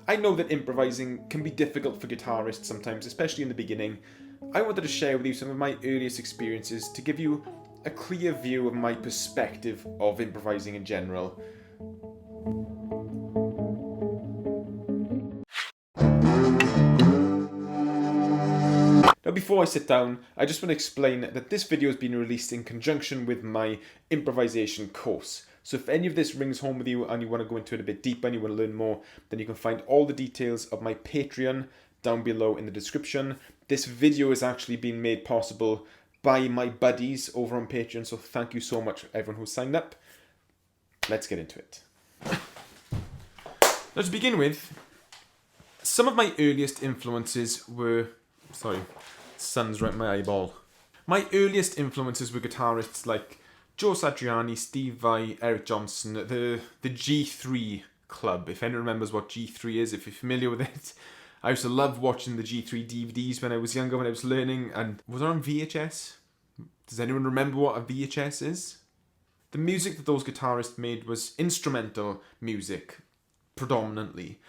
I know that improvising can be difficult for guitarists sometimes, especially in the beginning. I wanted to share with you some of my earliest experiences to give you a clear view of my perspective of improvising in general. Now before I sit down, I just want to explain that this video has been released in conjunction with my improvisation course. So if any of this rings home with you and you want to go into it a bit deeper and you want to learn more, then you can find all the details of my Patreon down below in the description. This video is actually being made possible by my buddies over on Patreon, so thank you so much everyone who signed up. Let's get into it. Now to begin with, some of my earliest influences were... Sorry, sun's right in my eyeball. My earliest influences were guitarists like Joe Satriani, Steve Vai, Eric Johnson, the G3 club. If anyone remembers what G3 is, if you're familiar with it. I used to love watching the G3 DVDs when I was younger, when I was learning. And was it on VHS? Does anyone remember what a VHS is? The music that those guitarists made was instrumental music, predominantly.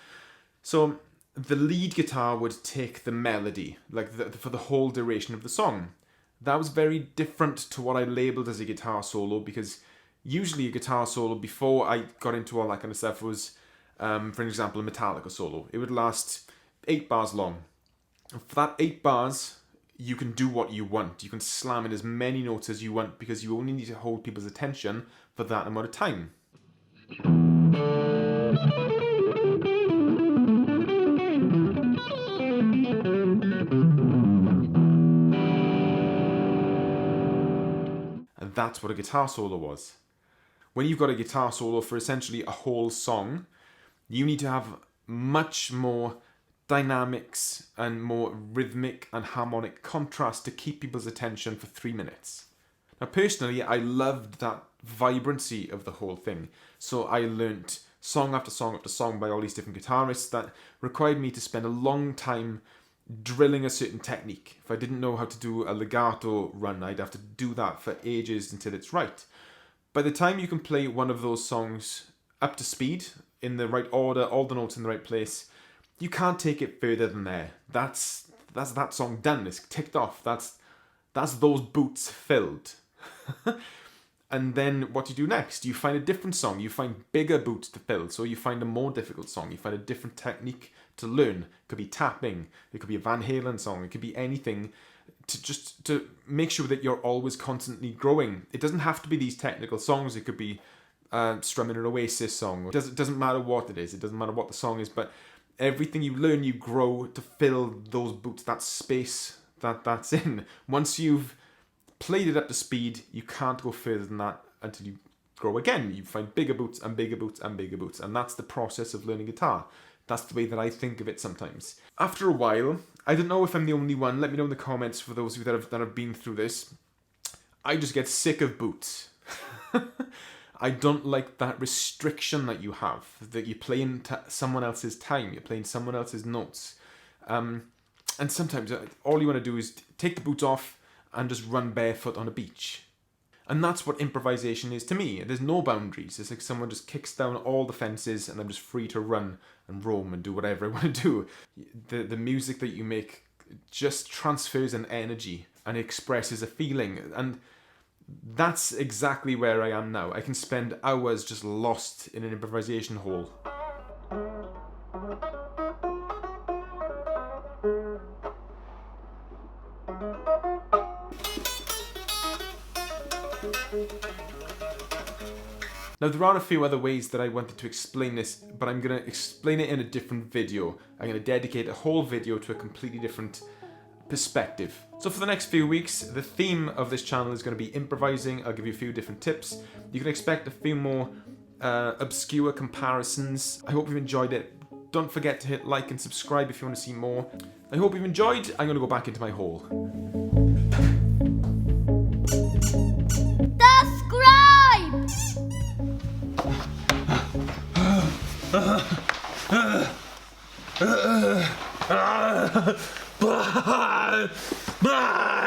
So the lead guitar would take the melody, like for the whole duration of the song. That was very different to what I labelled as a guitar solo, because usually a guitar solo, before I got into all that kind of stuff, was, for example, a Metallica solo. It would last 8 bars long. And for that 8 bars, you can do what you want. You can slam in as many notes as you want, because you only need to hold people's attention for that amount of time. And that's what a guitar solo was. When you've got a guitar solo for essentially a whole song, you need to have much more dynamics and more rhythmic and harmonic contrast to keep people's attention for 3 minutes. Now personally, I loved that vibrancy of the whole thing. So I learnt song after song after song by all these different guitarists that required me to spend a long time drilling a certain technique. If I didn't know how to do a legato run, I'd have to do that for ages until it's right. By the time you can play one of those songs up to speed, in the right order, all the notes in the right place, you can't take it further than there. That's that song done. It's ticked off. That's those boots filled. And then what do you do next? You find a different song. You find bigger boots to fill. So you find a more difficult song. You find a different technique to learn. It could be tapping. It could be a Van Halen song. It could be anything to make sure that you're always constantly growing. It doesn't have to be these technical songs. It could be strumming an Oasis song. It doesn't matter what it is. It doesn't matter what the song is. But everything you learn, you grow to fill those boots, that space that's in. Once you've played it up to speed, you can't go further than that until you grow again. You find bigger boots and bigger boots and bigger boots. And that's the process of learning guitar. That's the way that I think of it sometimes. After a while, I don't know if I'm the only one. Let me know in the comments for those of you that have been through this. I just get sick of boots. I don't like that restriction that you have, that you're playing someone else's time, you're playing someone else's notes. And sometimes all you want to do is take the boots off and just run barefoot on a beach. And that's what improvisation is to me. There's no boundaries. It's like someone just kicks down all the fences and I'm just free to run and roam and do whatever I want to do. The music that you make just transfers an energy and expresses a feeling. And that's exactly where I am now. I can spend hours just lost in an improvisation hall. Now there are a few other ways that I wanted to explain this, but I'm going to explain it in a different video. I'm going to dedicate a whole video to a completely different perspective. So for the next few weeks, the theme of this channel is going to be improvising. I'll give you a few different tips. You can expect a few more obscure comparisons. I hope you've enjoyed it. Don't forget to hit like and subscribe if you want to see more. I hope you've enjoyed. I'm going to go back into my hole. Subscribe!